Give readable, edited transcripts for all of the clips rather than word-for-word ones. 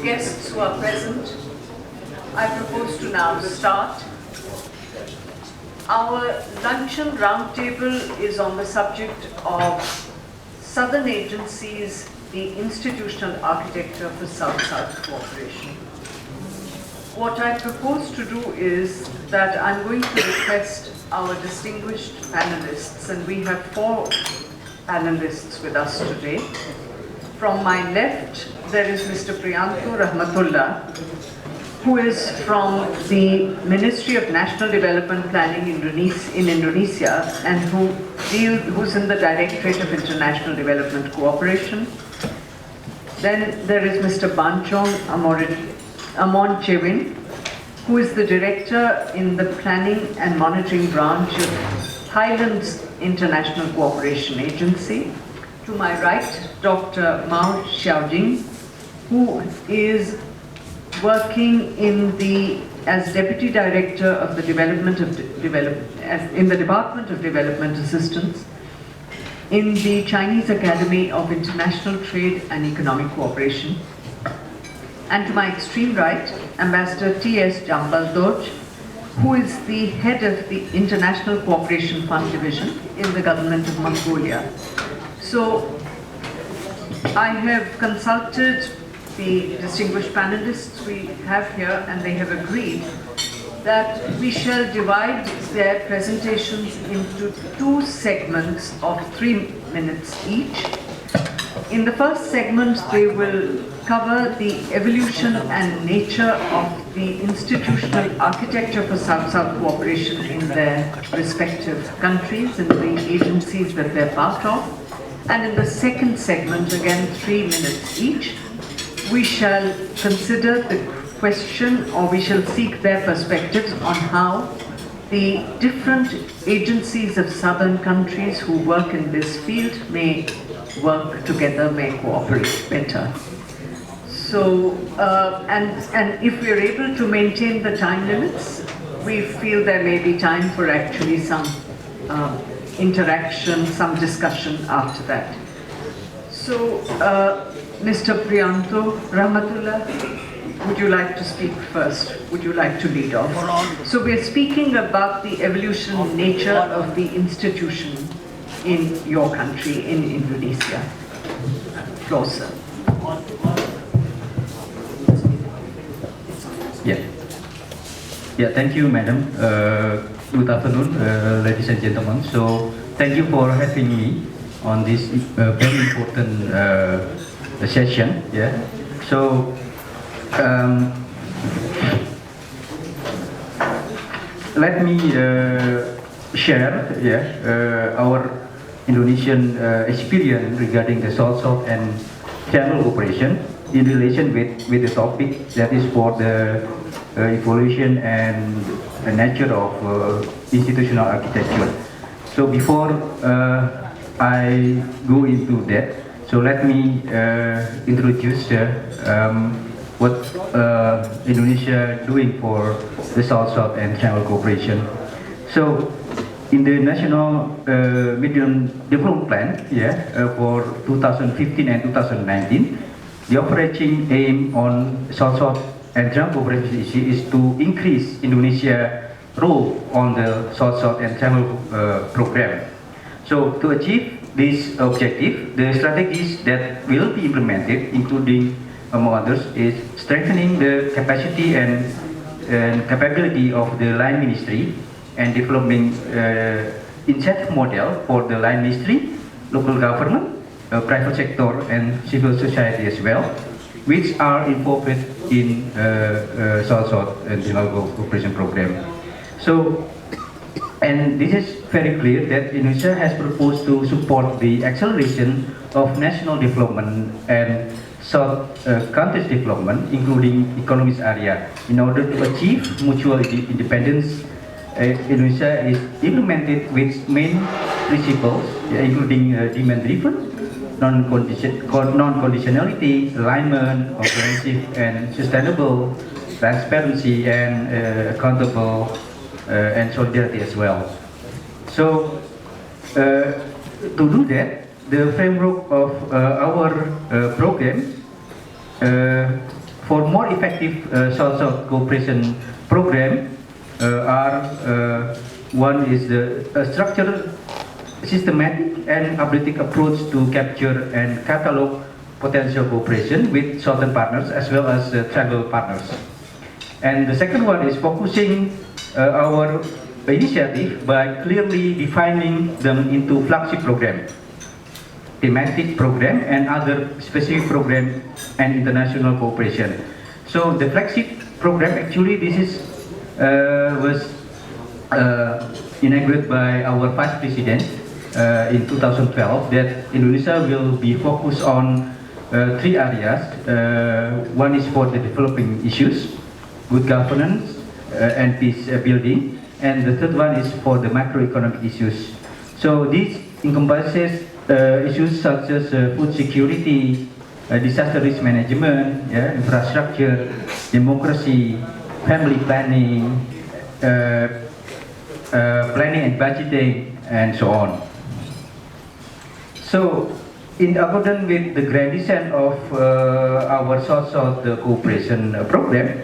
guests who are present, I propose to now start. Our luncheon roundtable is on the subject of Southern Agencies, the institutional architecture for South-South cooperation. What I propose to do is that I'm going to request our distinguished panelists, and we have 4 panelists with us today. From my left, there is Mr. Priyanto Rahmatullah, who is from the Ministry of National Development Planning in Indonesia, and who's in the Directorate of International Development Cooperation. Then there is Mr. Banchong Amon Chewin, who is the Director in the Planning and Monitoring Branch of Highlands International Cooperation Agency. To my right, Dr. Mao Xiaojing, who is working as Deputy Director of the Department of Development Assistance in the Chinese Academy of International Trade and Economic Cooperation. And to my extreme right, Ambassador T.S. Jambal-Doj, who is the head of the International Cooperation Fund Division in the government of Mongolia. So I have consulted the distinguished panelists we have here, and they have agreed that we shall divide their presentations into 2 segments of 3 minutes each. In the first segment, they will cover the evolution and nature of the institutional architecture for South-South cooperation in their respective countries and the agencies that they're part of. And in the second segment, again 3 minutes each, we shall consider the question, or we shall seek their perspectives on how the different agencies of southern countries who work in this field may work together, may cooperate better. So, and if we're able to maintain the time limits, we feel there may be time for actually some interaction, some discussion after that. So, Mr. Priyanto Rahmatullah, would you like to speak first? Would you like to lead off? So we're speaking about the evolution and nature of the institution in your country, in Indonesia. Floor, sir. Yeah, thank you, madam. Good afternoon, ladies and gentlemen. So, thank you for having me on this very important session. Yeah. So, let me share our Indonesian experience regarding the South-South and Channel cooperation in relation with the topic that is for the evolution and the nature of institutional architecture. So before I go into that, so let me introduce what Indonesia doing for the South-South and Channel cooperation. So in the National Medium Development Plan, for 2015 and 2019, the overarching aim on South-South and Channel cooperation is to increase Indonesia's role on the South-South and Channel program. So to achieve this objective, the strategies that will be implemented, including among others, is strengthening the capacity and capability of the line ministry and developing incentive model for the line ministry, local government, private sector, and civil society as well, which are involved in South-South and Channel cooperation program. So, and this is very clear that Indonesia has proposed to support the acceleration of national development and South countries development, including economic area. In order to achieve mutual independence, Indonesia is implemented with main principles, including demand-driven, non-conditionality, alignment, comprehensive and sustainable, transparency and accountable, and solidarity as well. So, to do that, the framework of our program for more effective South-South cooperation program one is the structured, systematic and updating approach to capture and catalog potential cooperation with southern partners as well as tribal partners. And the second one is focusing our initiative by clearly defining them into flagship program, thematic program and other specific program and international cooperation. So the flagship program, actually this is was inaugurated by our Vice President in 2012, that Indonesia will be focused on three areas. One is for the developing issues, good governance and peace building, and the third one is for the macroeconomic issues. So this encompasses issues such as food security, disaster risk management, infrastructure, democracy, family planning, planning and budgeting, and so on. So, in accordance with the grand design of our South-South cooperation program,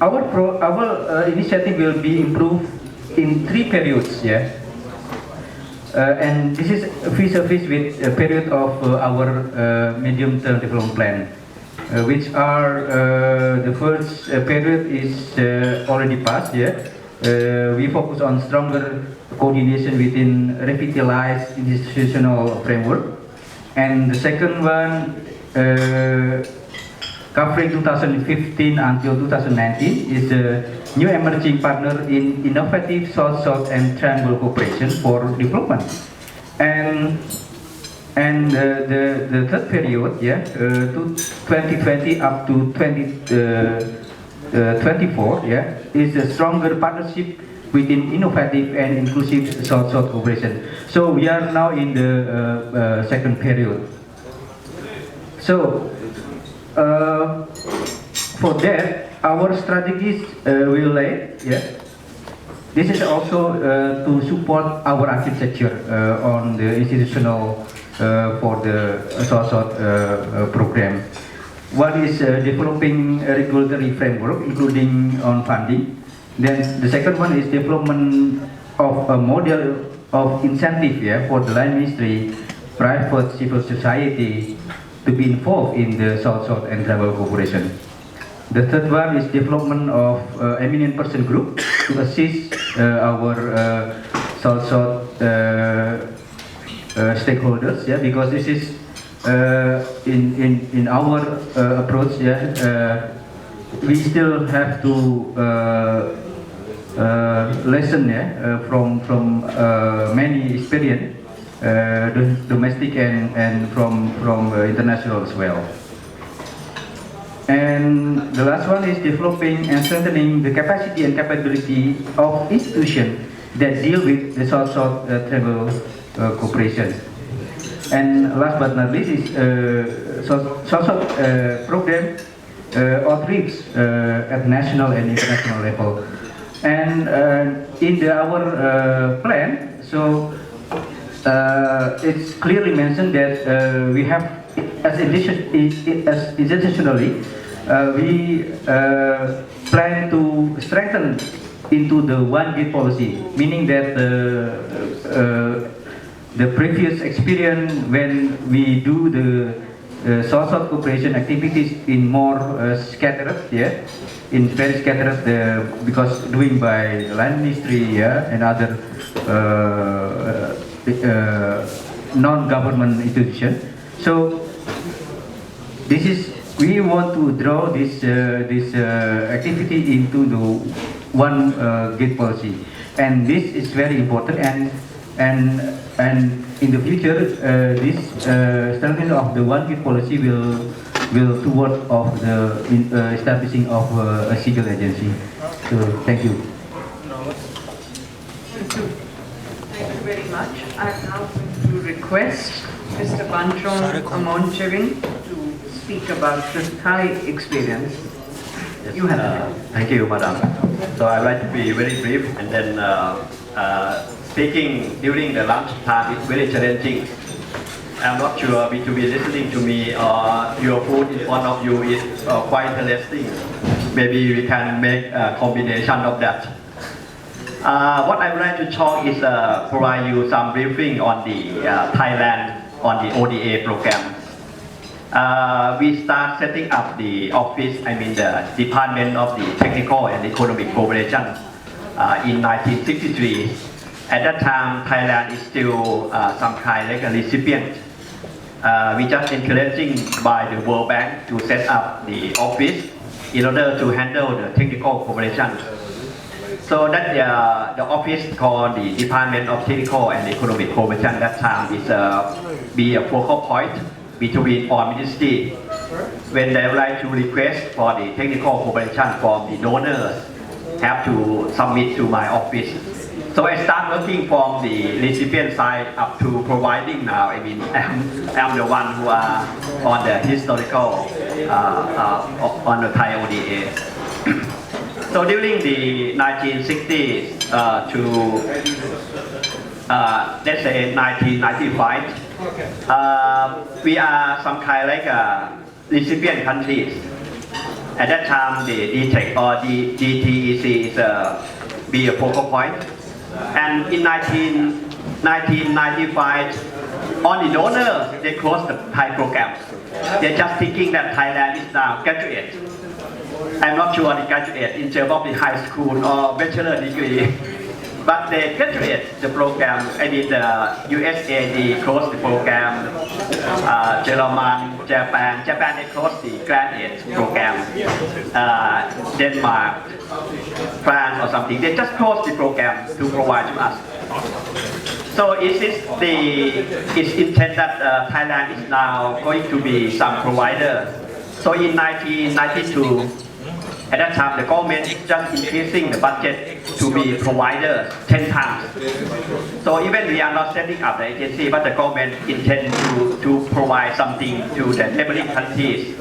our initiative will be improved in 3 periods, and this is vis-a-vis with a period of our medium-term development plan, which are the first period is already passed. We focus on stronger coordination within revitalized institutional framework, and the second one covering 2015 until 2019 is a new emerging partner in innovative South-South and Triangle cooperation for development. And the third period, to 2020 up to 2024, is a stronger partnership within innovative and inclusive South-South cooperation. So we are now in the second period. So for that, our strategies will lay. This is also to support our architecture on the institutional for the South-South program. One is developing a regulatory framework, including on funding. Then the second one is development of a model of incentive for the line ministry, private civil society to be involved in the South-South and Tribal cooperation. The third one is development of eminent person group to assist our South-South stakeholders, because this is in our approach, we still have to lesson from many experience, domestic and from international as well. And the last one is developing and strengthening the capacity and capability of institutions that deal with the South-South tribal cooperation. And last but not least is South-South program outreach at national and international level. And in our plan, so it's clearly mentioned that we have, as institutionally, we plan to strengthen into the one gate policy, meaning that the previous experience when we do the South-South cooperation activities in more scattered, in very scattered, because doing by land ministry, and other non-government institution. So this is, we want to draw this activity into the one gate policy, and this is very important. And in the future, this strengthening of the one gate policy will toward of the establishing of a single agency. So thank you. Thank you very much. I'm now going to request Mr. Banchong Amonchevin to speak about the Thai experience. Yes, You have thank you, Madam. So I'd like to be very brief, and then speaking during the lunch time is very challenging. I'm not sure to be listening to me or your food in front of you is quite interesting. Maybe we can make a combination of that. What I would like to talk is provide you some briefing on the Thailand on the ODA program. We start setting up the office, the Department of the Technical and Economic Cooperation in 1963. At that time, Thailand is still some kind like a recipient. We just encouraging by the World Bank to set up the office in order to handle the technical cooperation. So that the office called the Department of Technical and Economic Cooperation that time is be a focal point between all ministries when they would like to request for the technical cooperation from the donors have to submit to my office. So I start working from the recipient side up to providing now. I'm the one who are on the historical on the Thai ODA. So during the 1960s to let's say 1995, we are some kind like recipient countries. At that time, the DTEC or the DTEC is be a focal point. And in 1995, on the donors, they closed the Thai program. They're just thinking that Thailand is now graduate. I'm not sure the graduate in terms of the high school or bachelor degree, but they graduate the program. The USA, they closed the program. German, Japan, they closed the graduate program. Denmark, France or something, they just closed the program to provide to us. So it's intended that Thailand is now going to be some provider. So in 1992, at that time the government is just increasing the budget to be providers 10 times. So even we are not setting up the agency, but the government intends to provide something to the neighboring countries,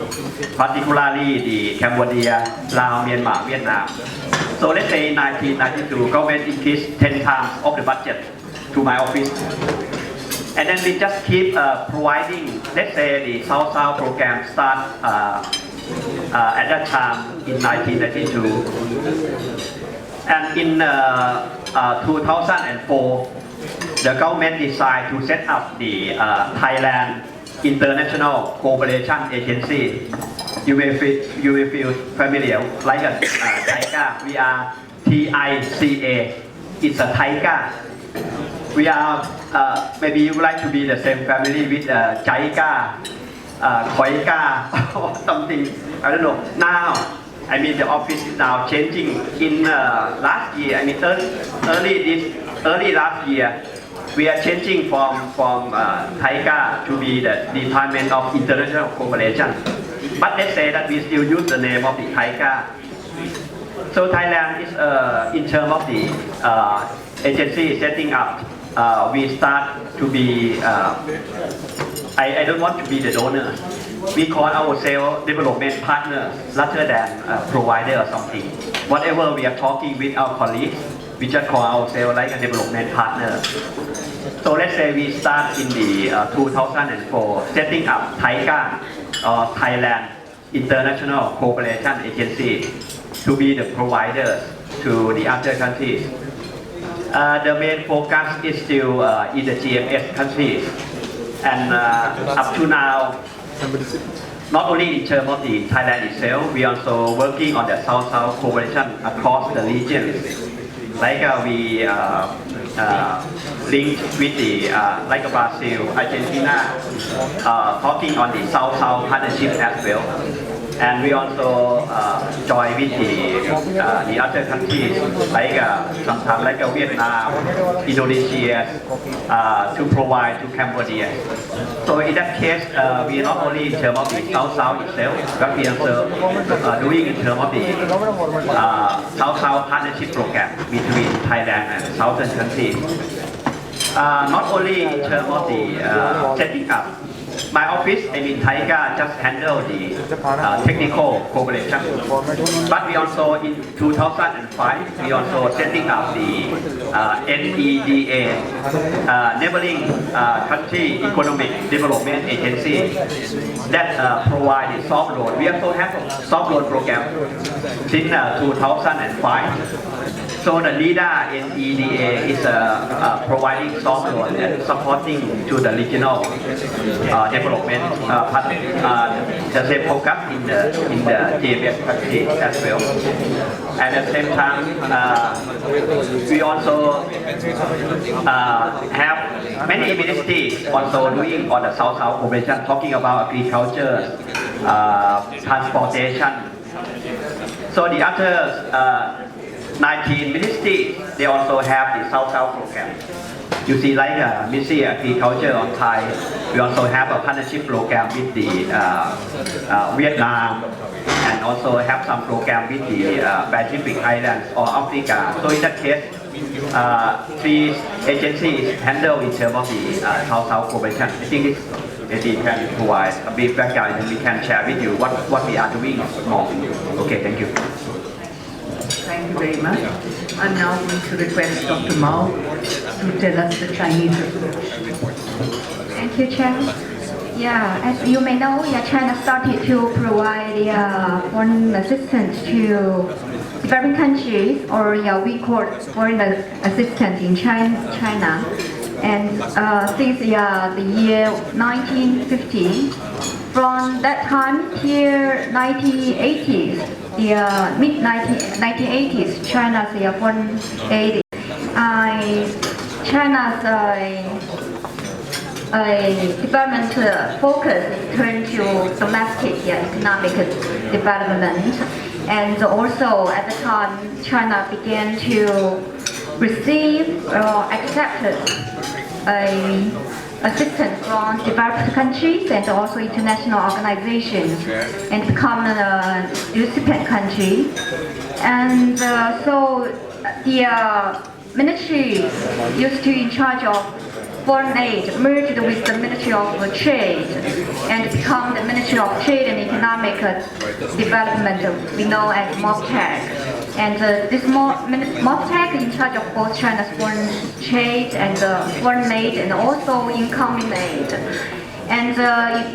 particularly the Cambodia, Laos, Myanmar, Vietnam. So let's say in 1992, government increased 10 times of the budget to my office. And then we just keep providing, let's say the South-South program start at that time in 1992. And in 2004, the government decided to set up the Thailand International Cooperation Agency. You will feel familiar, like a TICA. We are TICA. It's a TICA. We are, maybe you would like to be the same family with Jaika, Koika, or something, I don't know. Now, the office is now changing. In last year, early last year, we are changing from TICA to be the Department of International Cooperation. But let's say that we still use the name of the TICA. So Thailand is, in terms of the agency setting up, we start to be, I don't want to be the donor. We call ourselves development partners rather than provider or something. Whatever we are talking with our colleagues, we just call ourselves like a development partner. So let's say we start in the 2004, setting up TICA, or Thailand International Cooperation Agency, to be the providers to the other countries. The main focus is still in the GMS countries, and up to now, not only in terms of the Thailand itself, we also working on the South-South cooperation across the regions. Like we linked with the like Brazil, Argentina, talking on the South-South partnership as well. And we also join with the other countries like sometimes like Vietnam, Indonesia, to provide to Cambodia. So in that case, we are not only in terms of the South-South itself, but we also doing in terms of the South-South partnership program between Thailand and southern countries. Not only in terms of the setting up my office, I mean Taiga, just handle the technical cooperation. But we also, in 2005, we also setting up the NEDA, Neighboring Country Economic Development Agency, that provide soft loan. We also have a soft loan program since 2005. So the NIDA NEDA is providing soft loan and supporting to the regional development, but the same focus in the GMS country as well. At the same time, we also have many ministries also doing on the South-South cooperation, talking about agriculture, transportation. So the other 19 ministries, they also have the South-South program. You see, like Ministry of Agriculture on Thai, we also have a partnership program with the Vietnam, and also have some program with the Pacific Islands or Africa. So in that case, 3 agencies handle in terms of the South-South cooperation. I think it can provide a brief background, and we can share with you what we are doing more. Okay, thank you. Thank you very much. I'm now going to request Dr. Mao to tell us the Chinese approach. Thank you, Chair. Yeah, as you may know, China started to provide foreign assistance to developing countries, or we call foreign assistance in China. And since the year 1950, from that time till 1980s, the mid-1980s, China's foreign aid, China's development focus turned to domestic economic development. And also at the time, China began to receive or accept assistance from developed countries and also international organizations, and become a recipient country. And so the ministry used to in charge of foreign aid merged with the Ministry of Trade and become the Ministry of Trade and Economic Development, we know as MOPTEC. And this MOPTEC in charge of both China's foreign trade and foreign aid and also incoming aid. And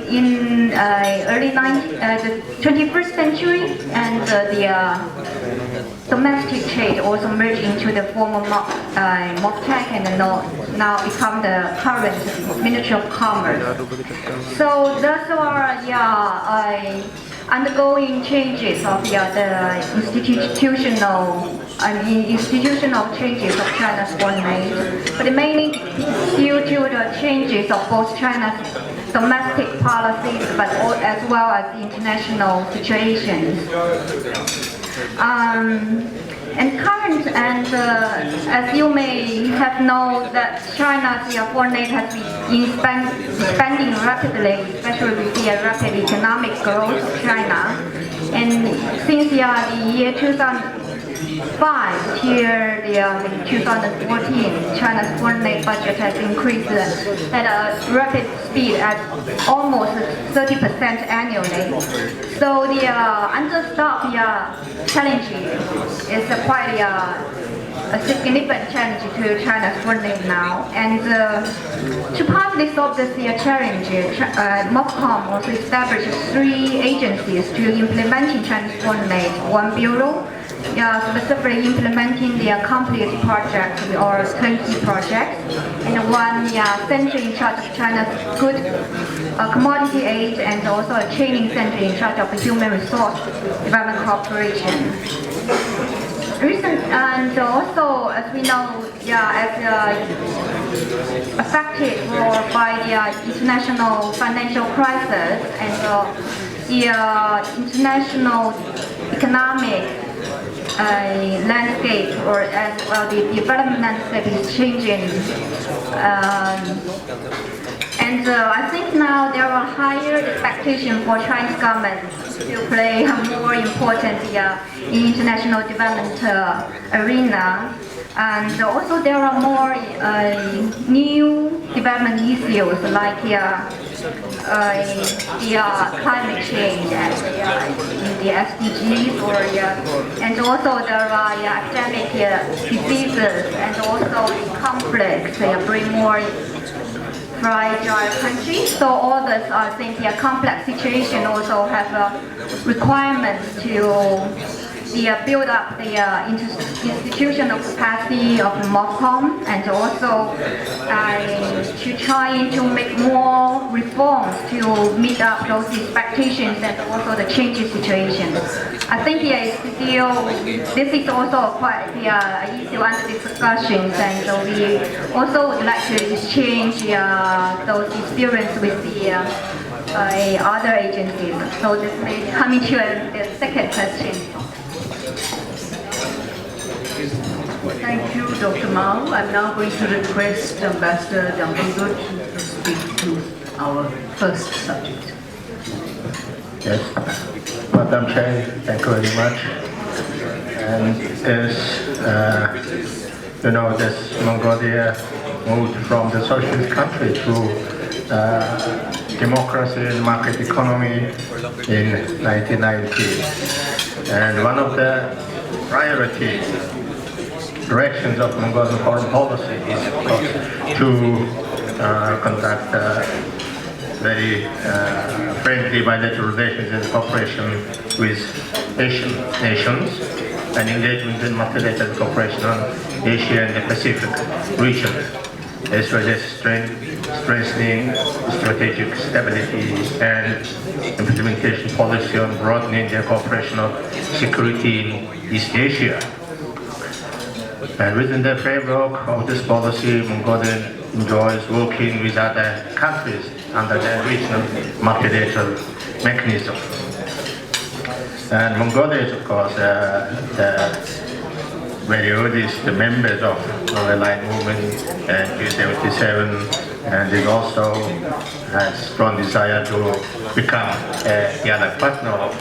in early the 21st century, and the domestic trade also merged into the former MOPTEC and now become the current Ministry of Commerce. So those are undergoing changes of the institutional changes of China's foreign aid, but mainly due to the changes of both China's domestic policies, but as well as international situations. And current, and as you may have known, that China's foreign aid has been expanding rapidly, especially with the rapid economic growth of China. And since the year 2005 till 2014, China's foreign aid budget has increased at a rapid speed at almost 30% annually. So the understaffed challenge is quite a significant challenge to China's foreign aid now. And to partly solve this challenge, MOPCOM also established 3 agencies to implement Chinese foreign aid. One bureau, specifically implementing the complete project or turnkey project, and one center in charge of China's good commodity aid, and also a training center in charge of human resource development cooperation. And also, as we know, as affected by the international financial crisis and the international economic landscape, or as well the development landscape is changing. And I think now there are higher expectations for Chinese government to play a more important in international development arena. And also there are more new development issues like climate change and the SDGs, and also there are epidemic diseases and also the conflicts. They bring more fragile countries. So all this, I think, the complex situation also have requirements to build up the institutional capacity of MOFCOM, and also to try to make more reforms to meet up those expectations and also the changing situation. I think this is also quite issue under discussions, and so we also would like to exchange those experience with the other agencies. So this may come into the second question. Thank you, Dr. Mao. I'm now going to request Ambassador Jumblegood to speak to our first subject. Yes, Madam Chair, thank you very much. And as you know, this Mongolia moved from the socialist country to democracy and market economy in 1990. And one of the priority directions of Mongolian foreign policy is, of course, to conduct very friendly bilateral relations and cooperation with Asian nations and engagement in multilateral cooperation on Asia and the Pacific region, as well as strengthening strategic stability and implementation policy on broadening the cooperation of security in East Asia. And within the framework of this policy, Mongolia enjoys working with other countries under the regional multilateral mechanism. And Mongolia is, of course, the very earliest members of non-aligned movement and G77, and it also has strong desire to become a dialogue partner of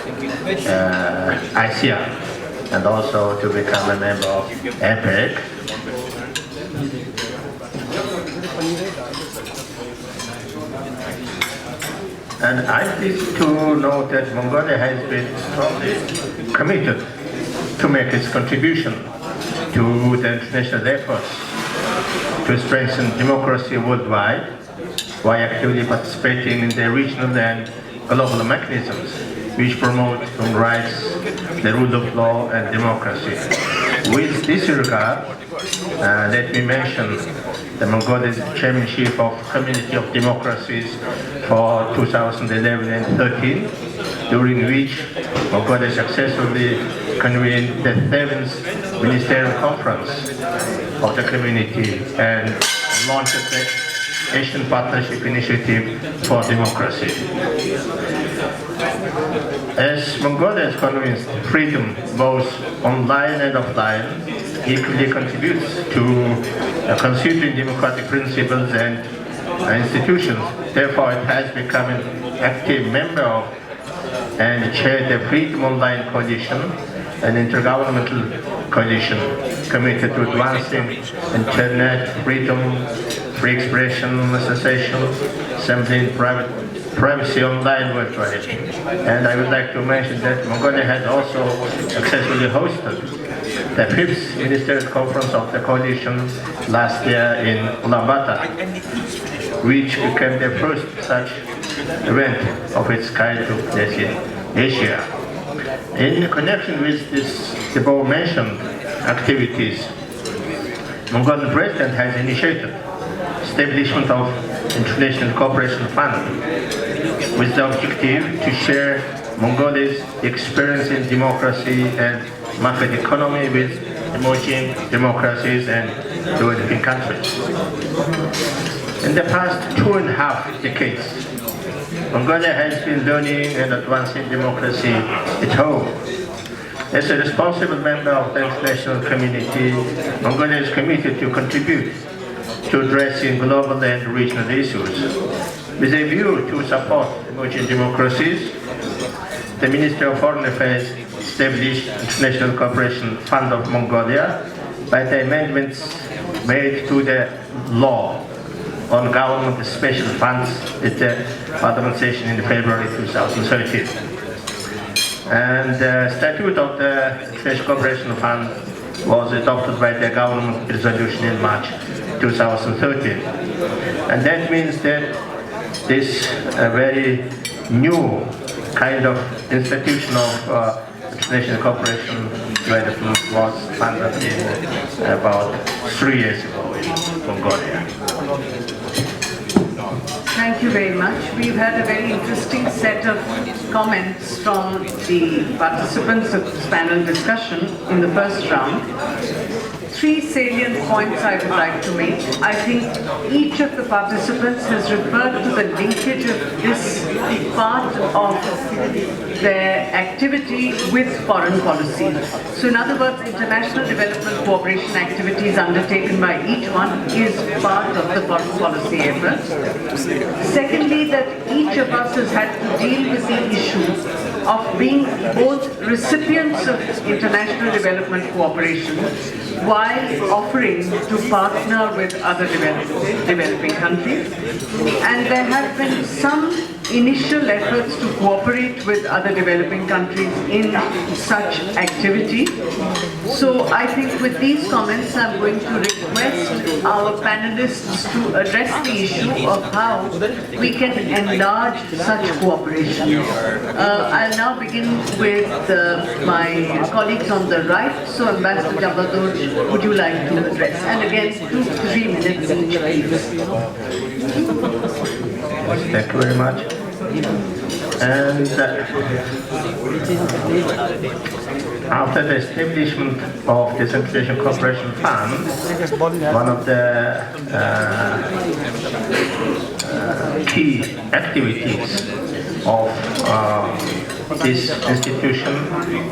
ASEAN, and also to become a member of APEC. And I think to note that Mongolia has been strongly committed to make its contribution to the international efforts to strengthen democracy worldwide while actively participating in the regional and global mechanisms which promote human rights, the rule of law and democracy. With this regard, let me mention the Mongolian Chairmanship of Community of Democracies for 2011 and 13, during which Mongolia successfully convened the 7th Ministerial Conference of the community and launched the Asian Partnership Initiative for Democracy. As Mongolia is convinced freedom, both online and offline, equally contributes to considering democratic principles and institutions. Therefore, it has become an active member of and chaired the Freedom Online Coalition, an intergovernmental coalition committed to advancing internet freedom, free expression, association, assembly, and privacy online worldwide. And I would like to mention that Mongolia has also successfully hosted the 5th Ministerial Conference of the Coalition last year in Ulaanbaatar, which became the first such event of its kind to take place in Asia. In connection with this above-mentioned activities, Mongolian President has initiated establishment of International Cooperation Fund with the objective to share Mongolia's experience in democracy and market economy with emerging democracies and developing countries. In the past 2.5 decades, Mongolia has been learning and advancing democracy at home. As a responsible member of the international community, Mongolia is committed to contribute to addressing global and regional issues. With a view to support emerging democracies, the Ministry of Foreign Affairs established International Cooperation Fund of Mongolia by the amendments made to the law on government special funds at the Parliament session in February 2013. And the statute of the Special Cooperation Fund was adopted by the government resolution in March 2013. And that means that this very new kind of institution of international cooperation development was funded in about 3 years ago in Mongolia. Thank you very much. We've had a very interesting set of comments from the participants of this panel discussion in the first round. 3 salient points I would like to make. I think each of the participants has referred to the linkage of this part of their activity with foreign policy. So in other words, international development cooperation activities undertaken by each one is part of the foreign policy effort. Secondly, that each of us has had to deal with the issue of being both recipients of international development cooperation while offering to partner with other developing countries. And there have been some initial efforts to cooperate with other developing countries in such activity. So I think with these comments I'm going to request our panelists to address the issue of how we can enlarge such cooperation. I'll now begin with my colleagues on the right. So Ambassador Jambal, would you like to address? And again, 2 to 3 minutes each, please. Thank you very much. And after the establishment of the International Cooperation Fund, one of the key activities of this institution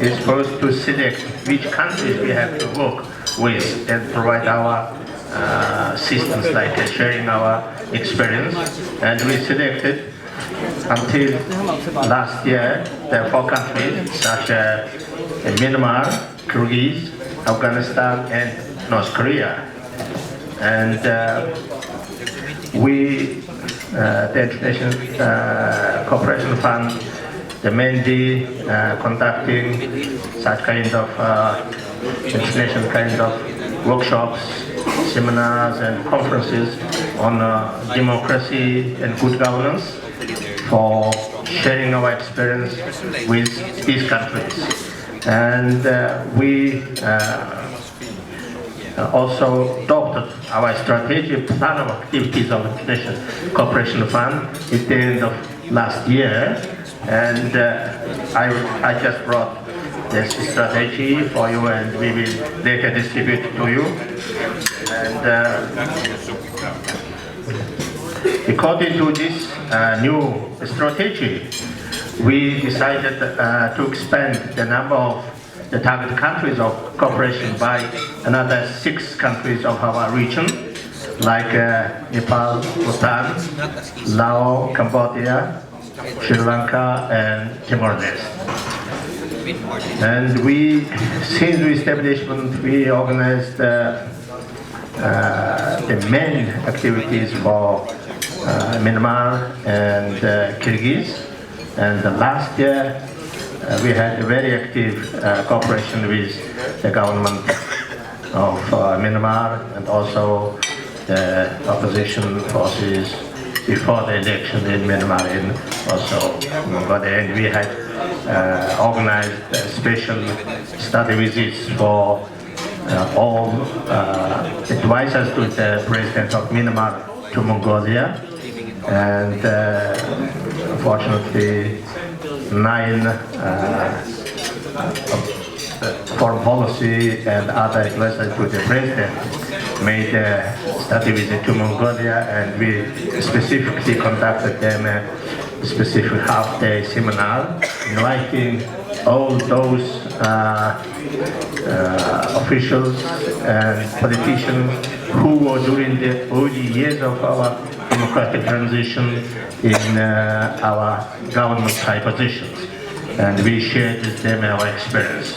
is first to select which countries we have to work with and provide our systems like sharing our experience. And we selected until last year the 4 countries such as Myanmar, Kyrgyz, Afghanistan and North Korea. And the International Cooperation Fund, mainly conducting such kind of international kind of workshops, seminars and conferences on democracy and good governance for sharing our experience with these countries. And we also adopted our strategic plan of activities of International Cooperation Fund at the end of last year. And I just brought this strategy for you, and we will later distribute it to you. And according to this new strategy, we decided to expand the number of the target countries of cooperation by another 6 countries of our region, like Nepal, Bhutan, Laos, Cambodia, Sri Lanka and Timor-Leste. And since the establishment, we organized the main activities for Myanmar and Kyrgyz. And last year, we had a very active cooperation with the government of Myanmar and also the opposition forces before the election in Myanmar and also Mongolia. And we had organized special study visits for all advisors to the president of Myanmar to Mongolia. And unfortunately, 9 foreign policy and other advisors to the president made a study visit to Mongolia, and we specifically conducted them a specific half-day seminar, inviting all those officials and politicians who were during the early years of our democratic transition in our government high positions. And we shared with them our experience.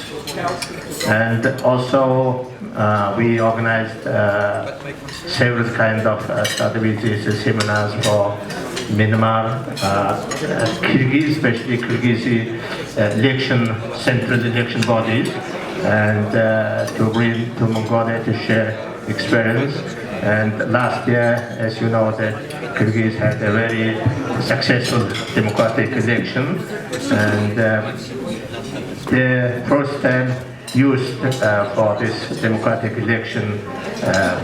And also we organized several kind of study seminars for Myanmar, Kyrgyz, especially Kyrgyz central election bodies, and to bring to Mongolia to share experience. And last year, as you know, that Kyrgyz had a very successful democratic election, and the first time used for this democratic election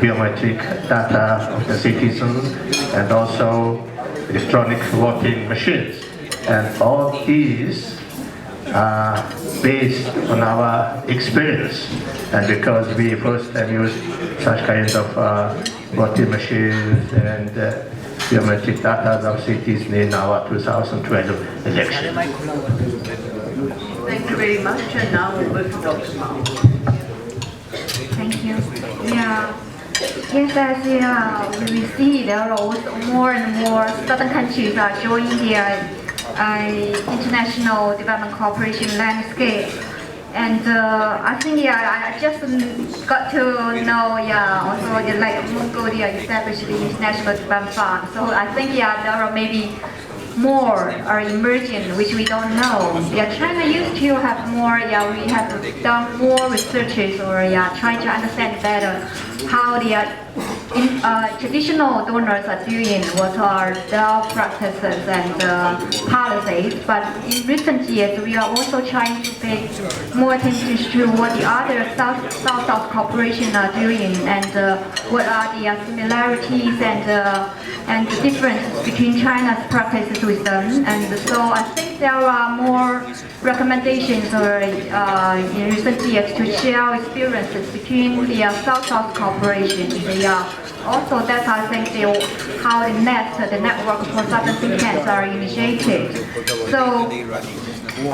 biometric data of the citizens and also electronic voting machines. And all these are based on our experience. And because we first time used such kinds of voting machines and biometric data of citizens in our 2012 election. Thank you very much. And now over to Dr. Mao. Thank you. Yeah. Yes, as we see, there are also more and more southern countries are joining the international development cooperation landscape. And I think, I just got to know, also like Mongolia established the International Development Fund. So I think, there are maybe more are emerging which we don't know. China used to have more, we have done more researches or trying to understand better how the traditional donors are doing, what are their practices and policies. But in recent years, we are also trying to pay more attention to what the other South-South cooperation are doing and what are the similarities and the differences between China's practices with them. And so I think there are more recommendations or in recent years to share experiences between the South-South cooperation. Also, that's I think how the network for southern think tanks are initiated. So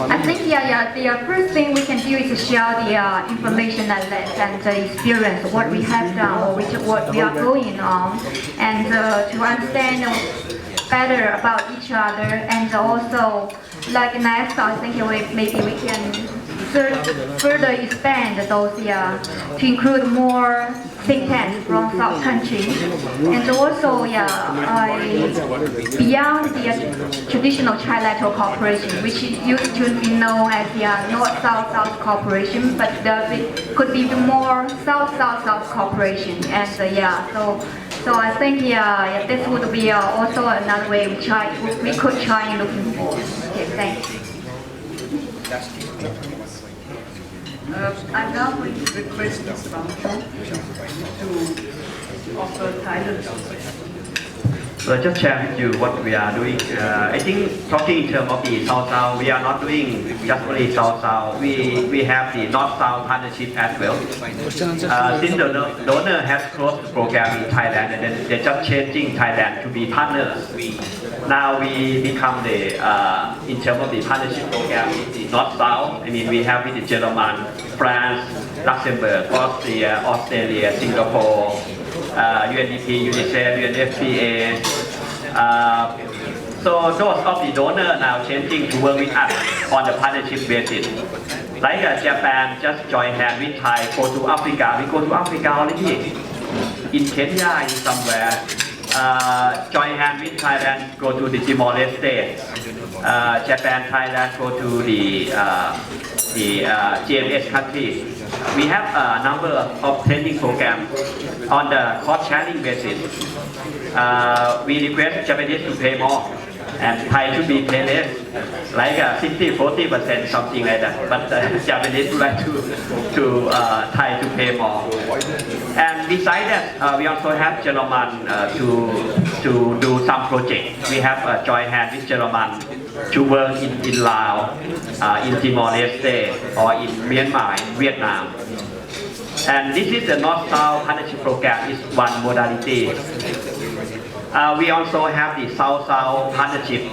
I think the first thing we can do is to share the information and the experience, what we have done or what we are going on, and to understand better about each other. And also, like next, I think maybe we can further expand those to include more think tanks from South countries, and also beyond the traditional trilateral cooperation, which used to be known as the North-South-South cooperation, but there could be more South-South-South cooperation. And so I think this would be also another way we could try looking for. Okay, thanks. I'm now going to request Mr. Luncheon to offer Thailand. So I just share with you what we are doing. I think talking in terms of the South-South, we are not doing just only South-South. We have the North-South partnership as well. Since the donor has closed the program in Thailand, and then they're just changing Thailand to be partners. Now we become the, in terms of the partnership program, the North-South. I mean, we have with the German, France, Luxembourg, Austria, Australia, Singapore, UNDP, UNICEF, UNFPA. So those of the donor now changing to work with us on the partnership basis. Like Japan just join hand with Thai, go to Africa. We go to Africa already. In Kenya, in somewhere. Join hand with Thailand, go to the Timor-Leste. Japan, Thailand, go to the GMS countries. We have a number of training programs on the cost sharing basis. We request Japanese to pay more and Thai to be pay less, like 60-40%, something like that. But Japanese would like to Thai to pay more. And besides that, we also have German to do some projects. We have a joint hand with German to work in Laos, in Timor-Leste, or in Myanmar, in Vietnam. And this is the North-South Partnership Program, is one modality. We also have the South-South Partnership.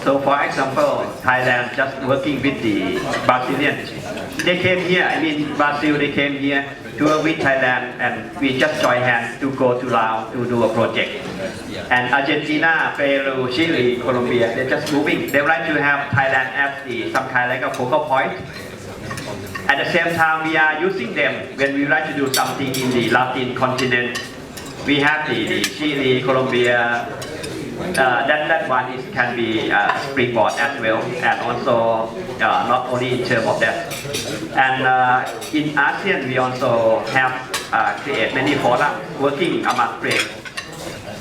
So for example, Thailand just working with the Brazilians. They came here, I mean Brazil, they came here to work with Thailand, and we just join hands to go to Laos to do a project. And Argentina, Peru, Chile, Colombia, they're just moving. They would like to have Thailand as some kind like a focal point. At the same time, we are using them when we would like to do something in the Latin continent. We have the Chile, Colombia. That one can be springboard as well, and also not only in terms of that. And in ASEAN, we also have created many forums working among friends.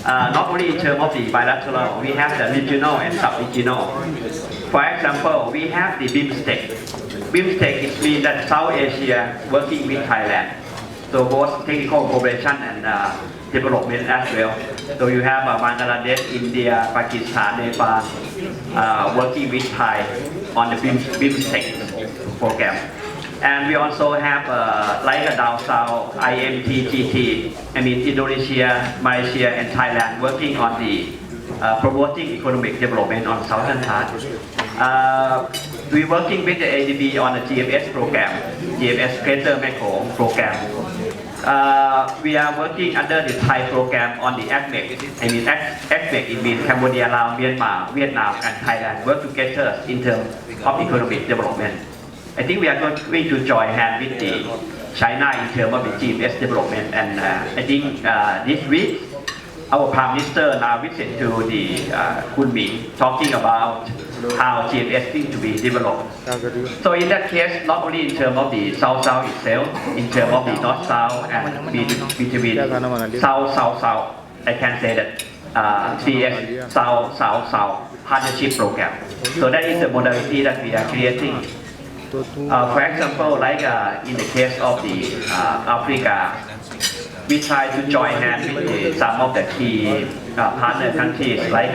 Not only in terms of the bilateral, we have the regional and sub-regional. For example, we have the BIMSTEC. BIMSTEC is means that South Asia working with Thailand. So both technical cooperation and development as well. So you have Bangladesh, India, Pakistan, Nepal working with Thai on the BIMSTEC program. And we also have like a down south IMTGT, Indonesia, Malaysia and Thailand working on the promoting economic development on southern part. We're working with the ADB on the GMS program, GMS Greater Mekong program. We are working under the Thai program on the ACMEC. ACMEC it means Cambodia, Laos, Myanmar, Vietnam and Thailand work together in terms of economic development. I think we are going to join hands with the China in terms of the GMS development, and I think this week our Prime Minister now visited to the Kunming talking about how GMS is to be developed. So in that case, not only in terms of the South-South itself, in terms of the North-South and between South-South, I can say that CS South-South Partnership Program. So that is the modality that we are creating. For example, like in the case of the Africa, we try to join hands with some of the key partner countries like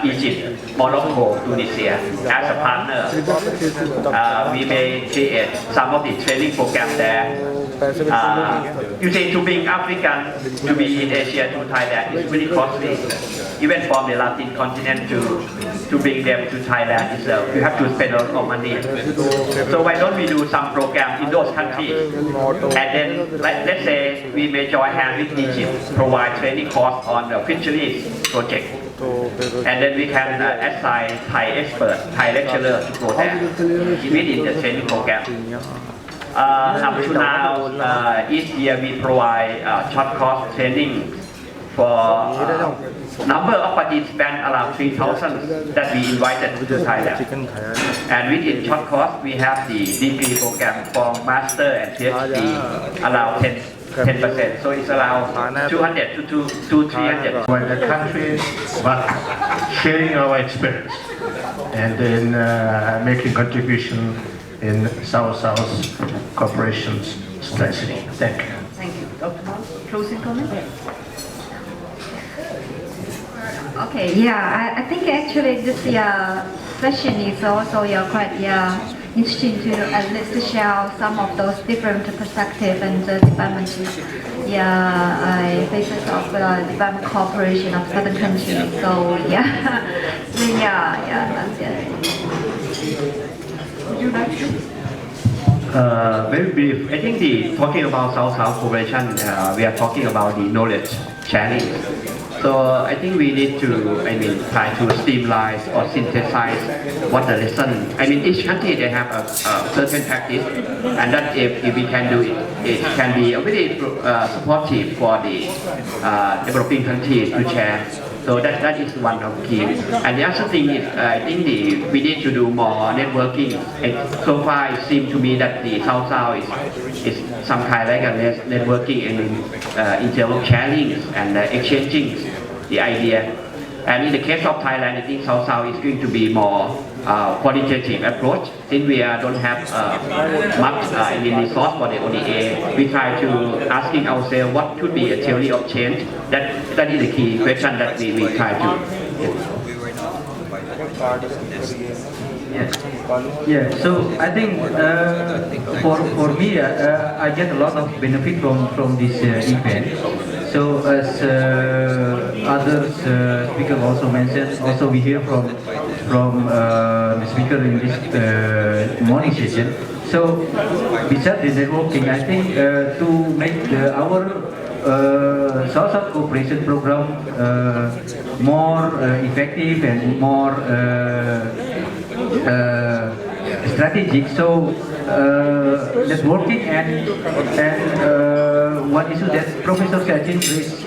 Egypt, Morocco, Tunisia as a partner. We may create some of the training programs there. You say to bring African to be in Asia to Thailand is really costly. Even from the Latin continent to bring them to Thailand itself, you have to spend a lot of money. So why don't we do some program in those countries? And then let's say we may join hands with Egypt, provide training course on the fisheries project. And then we can assign Thai experts, Thai lecturers to go there within the training program. Up to now, each year we provide short course training for number of participants around 3,000 that we invited to Thailand. And within short course, we have the degree program for master and PhD around 10%. So it's around 200 to 300. By the countries, but sharing our experience and then making contribution in South-South cooperation strengthening. Thank you. Thank you. Dr. Mao, closing comment? Okay, yeah, I think actually this session is also quite interesting to at least to share some of those different perspectives and development phases of development cooperation of certain countries. So that's it. Would you like to? Very brief. I think talking about South-South cooperation, we are talking about the knowledge sharing. So I think we need to, try to streamline or synthesize what the lesson. Each country they have a certain practice, and that if we can do it, it can be very supportive for the developing countries to share. So that is one of the key. And the other thing is, I think we need to do more networking. So far, it seems to me that the South-South is some kind like a networking in terms of sharing and exchanging the idea. And in the case of Thailand, I think South-South is going to be more qualitative approach. Since we don't have much resource for the ODA, we try to asking ourselves what could be a theory of change. That is the key question that we try to. Yeah, so I think for me, I get a lot of benefit from this event. So as others speakers also mentioned, also we hear from the speaker in this morning session. So besides the networking, I think to make our South-South cooperation program more effective and more strategic. So networking and one issue that Professor Kachin raised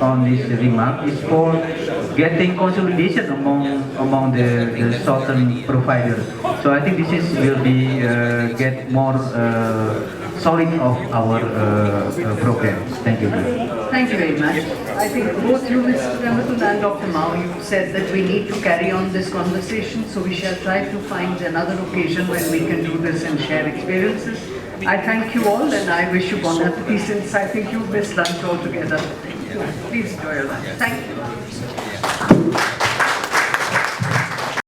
on this remark is for getting consolidation among the southern providers. So I think this will be get more solid of our program. Thank you. Thank you very much. I think both you, Mr. Ramadan, and Dr. Mao, you said that we need to carry on this conversation, so we shall try to find another occasion when we can do this and share experiences. I thank you all and I wish you bon appetit, since I think you missed lunch altogether. Please enjoy your lunch. Thank you.